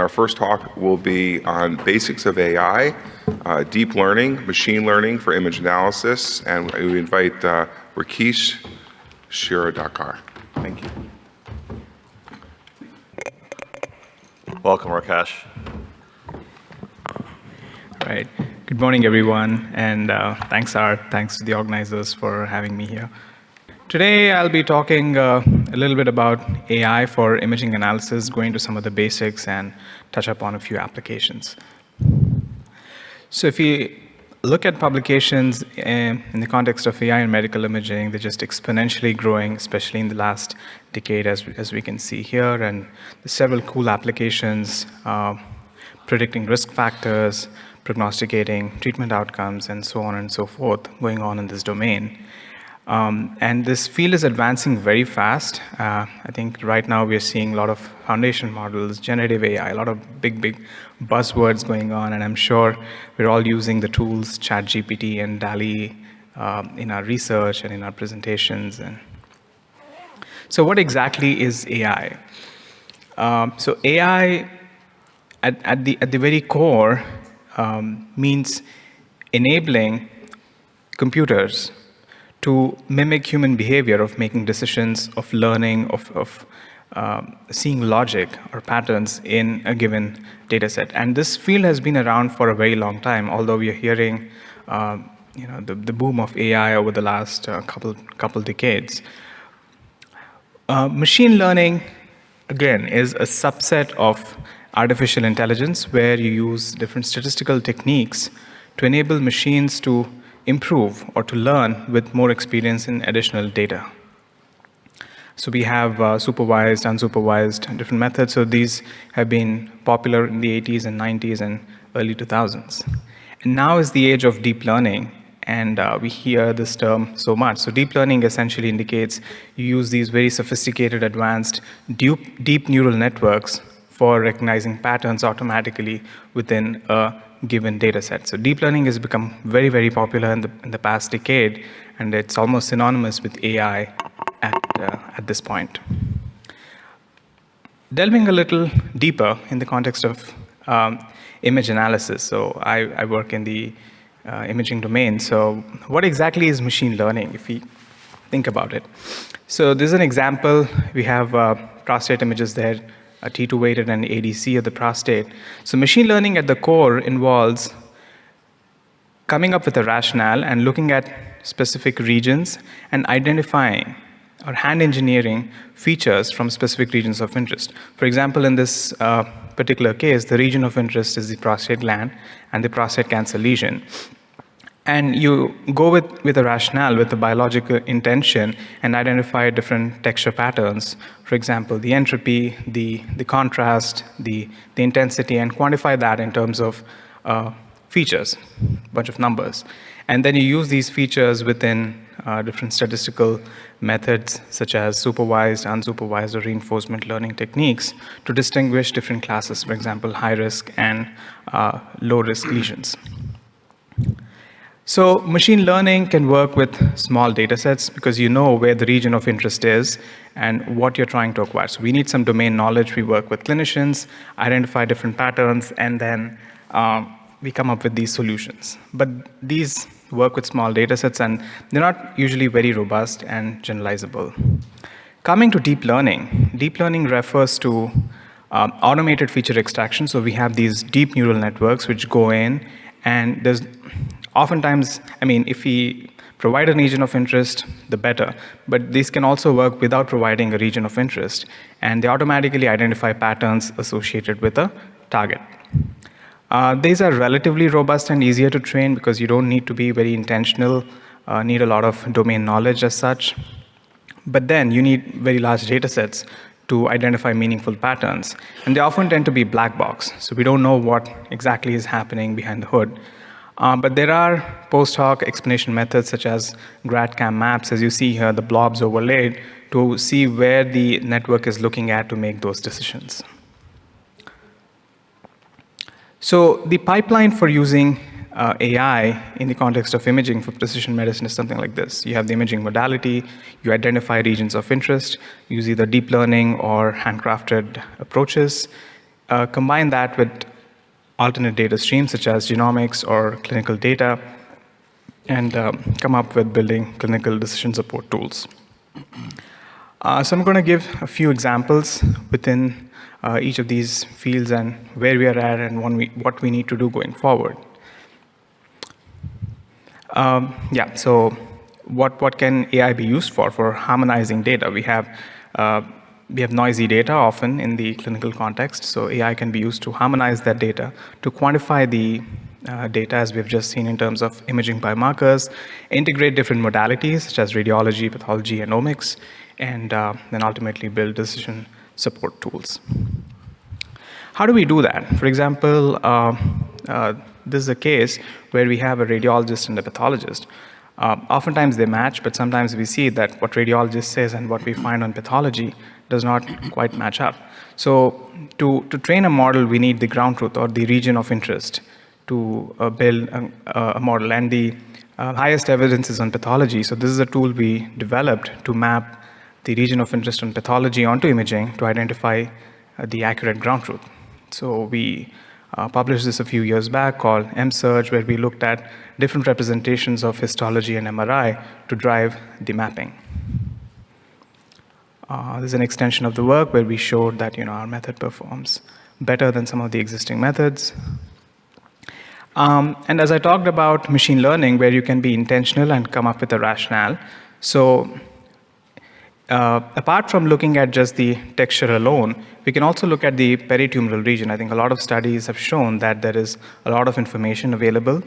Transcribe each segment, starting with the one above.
our first talk will be on basics of AI, deep learning, machine learning for image analysis, and we invite Rakesh Shiradkhar. Thank you. Welcome, Rakesh. Right. Good morning, everyone, and thanks to the organizers for having me here. Today, I'll be talking a little bit about AI for imaging analysis, go into some of the basics, and touch upon a few applications. So if you look at publications in the context of AI and medical imaging, they're just exponentially growing, especially in the last decade, as we can see here. And there's several cool applications, predicting risk factors, prognosticating treatment outcomes, and so on and so forth going on in this domain. And this field is advancing very fast. I think right now we are seeing a lot of foundation models, generative AI, a lot of big buzzwords going on, and I'm sure we're all using the tools, ChatGPT and DALL-E, in our research and in our presentations. And so what exactly is AI? So AI, at the very core, means enabling computers to mimic human behavior of making decisions, of learning, of seeing logic or patterns in a given data set. And this field has been around for a very long time, although we are hearing the boom of AI over the last couple decades. Machine learning, again, is a subset of artificial intelligence where you use different statistical techniques to enable machines to improve or to learn with more experience in additional data. So we have supervised, unsupervised, different methods. So these have been popular in the 80s and 90s and early 2000s. And now is the age of deep learning, and we hear this term so much. So deep learning essentially indicates you use these very sophisticated, advanced, deep neural networks for recognizing patterns automatically within a given data set. So deep learning has become very, very popular in the past decade, and it's almost synonymous with AI at this point. Delving a little deeper in the context of image analysis. So I work in the imaging domain. So what exactly is machine learning, if we think about it? So this is an example. We have prostate images there, a T2 weighted and ADC of the prostate. So machine learning at the core involves coming up with a rationale and looking at specific regions and identifying or hand engineering features from specific regions of interest. For example, in this particular case, the region of interest is the prostate gland and the prostate cancer lesion. And you go with a rationale, with a biological intention, and identify different texture patterns. For example, the entropy, the contrast, the intensity, and quantify that in terms of features, a bunch of numbers. And then you use these features within different statistical methods, such as supervised, unsupervised, or reinforcement learning techniques to distinguish different classes, for example, high-risk and low-risk lesions. So machine learning can work with small data sets because you know where the region of interest is and what you're trying to acquire. So we need some domain knowledge. We work with clinicians, identify different patterns, and then we come up with these solutions. But these work with small data sets, and they're not usually very robust and generalizable. Coming to deep learning refers to automated feature extraction. So we have these deep neural networks which go in, and there's oftentimes, if we provide a region of interest, the better. But these can also work without providing a region of interest, and they automatically identify patterns associated with a target. These are relatively robust and easier to train because you don't need to be very intentional, need a lot of domain knowledge as such. But then you need very large data sets to identify meaningful patterns. And they often tend to be black box, so we don't know what exactly is happening behind the hood. But there are post hoc explanation methods such as GradCam maps, as you see here, the blobs overlaid, to see where the network is looking at to make those decisions. So the pipeline for using AI in the context of imaging for precision medicine is something like this. You have the imaging modality, you identify regions of interest, use either deep learning or handcrafted approaches. combine that with alternate data streams such as genomics or clinical data, and come up with building clinical decision support tools. So I'm going to give a few examples within each of these fields and where we are at and what we need to do going forward. So what can AI be used for? For harmonizing data. We have noisy data often in the clinical context, so AI can be used to harmonize that data, to quantify the data, as we've just seen in terms of imaging biomarkers, integrate different modalities such as radiology, pathology, and omics, and then ultimately build decision support tools. How do we do that? For example, this is a case where we have a radiologist and a pathologist. Oftentimes they match, but sometimes we see that what radiologist says and what we find on pathology does not quite match up. So to train a model, we need the ground truth or the region of interest to build a model. And the highest evidence is on pathology. So this is a tool we developed to map the region of interest on pathology onto imaging to identify the accurate ground truth. So we published this a few years back called M-Search, where we looked at different representations of histology and MRI to drive the mapping. This is an extension of the work where we showed that our method performs better than some of the existing methods. And as I talked about machine learning, where you can be intentional and come up with a rationale. So apart from looking at just the texture alone, we can also look at the peritumoral region. I think a lot of studies have shown that there is a lot of information available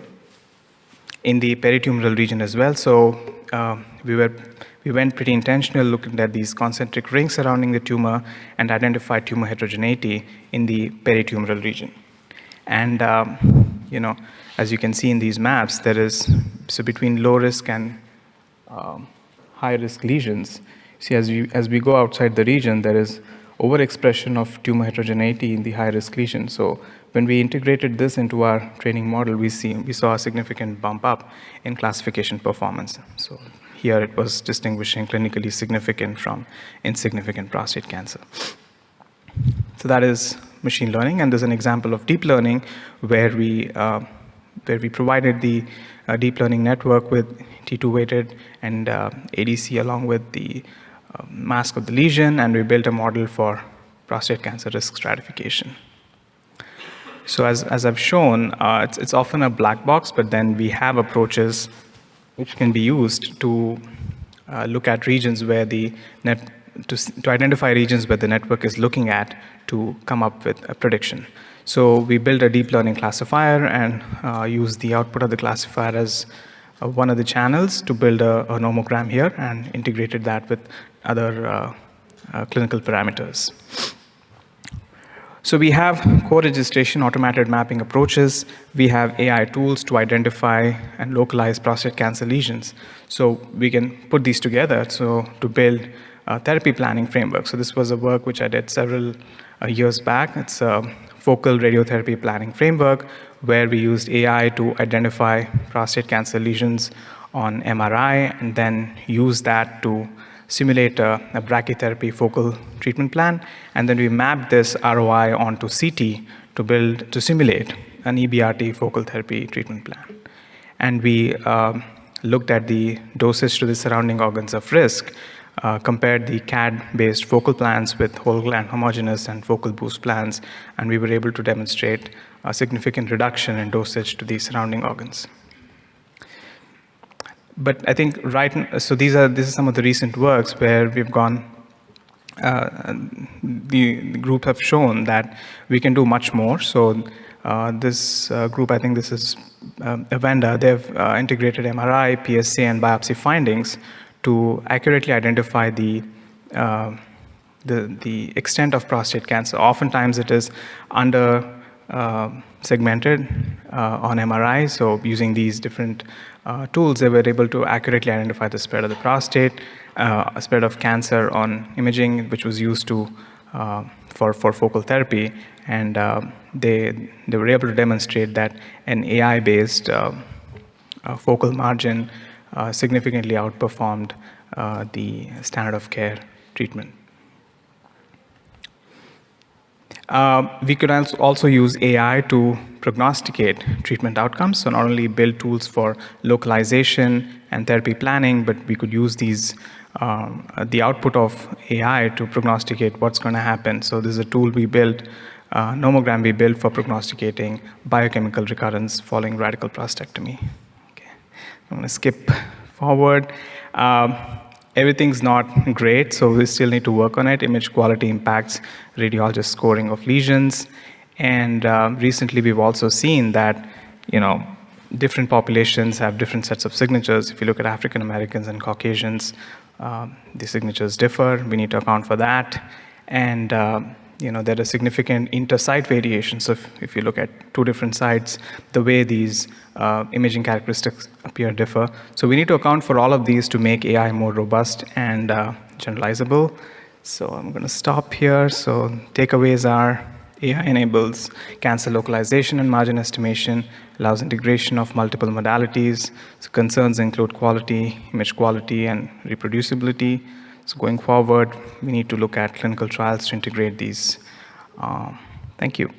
in the peritumoral region as well. So we went pretty intentional looking at these concentric rings surrounding the tumor and identified tumor heterogeneity in the peritumoral region. And as you can see in these maps, there is, so between low risk and high risk lesions, see as we go outside the region, there is overexpression of tumor heterogeneity in the high risk lesion. So when we integrated this into our training model, we saw a significant bump up in classification performance. So here it was distinguishing clinically significant from insignificant prostate cancer. So that is machine learning, and there's an example of deep learning where we provided the deep learning network with T2 weighted and ADC along with the mask of the lesion, and we built a model for prostate cancer risk stratification. So as I've shown, it's often a black box, but then we have approaches which can be used to look at regions where to identify regions where the network is looking at to come up with a prediction. So we built a deep learning classifier and used the output of the classifier as one of the channels to build a nomogram here and integrated that with other clinical parameters. So we have co-registration automated mapping approaches. We have AI tools to identify and localize prostate cancer lesions. So we can put these together to build a therapy planning framework. So this was a work which I did several years back. It's a focal radiotherapy planning framework where we used AI to identify prostate cancer lesions on MRI and then use that to simulate a brachytherapy focal treatment plan, and then we mapped this ROI onto CT to simulate an EBRT focal therapy treatment plan. And we looked at the dosage to the surrounding organs of risk, compared the CAD-based focal plans with whole gland homogeneous and focal boost plans, and we were able to demonstrate a significant reduction in dosage to the surrounding organs. But I think so this is some of the recent works where we've gone, the group have shown that we can do much more. So this group, I think this is Avenda, they've integrated MRI, PSA, and biopsy findings to accurately identify the extent of prostate cancer. Oftentimes it is under segmented on MRI. So using these different tools, they were able to accurately identify the spread of the prostate, spread of cancer on imaging, which was used for focal therapy. And they were able to demonstrate that an AI-based focal margin significantly outperformed the standard of care treatment. We could also use AI to prognosticate treatment outcomes. So not only build tools for localization and therapy planning, but we could use the output of AI to prognosticate what's going to happen. So this is a tool we built, nomogram we built for prognosticating biochemical recurrence following radical prostatectomy. Okay. I'm going to skip forward. Everything's not great, so we still need to work on it. Image quality impacts radiologist scoring of lesions. And recently we've also seen that, different populations have different sets of signatures. If you look at African Americans and Caucasians, the signatures differ. We need to account for that. And there are significant inter-site variations. So if you look at two different sites, the way these imaging characteristics appear differ. So we need to account for all of these to make AI more robust and generalizable. So I'm going to stop here. So takeaways are AI enables cancer localization and margin estimation, allows integration of multiple modalities. So concerns include quality, image quality, and reproducibility. So going forward, we need to look at clinical trials to integrate these. Thank you.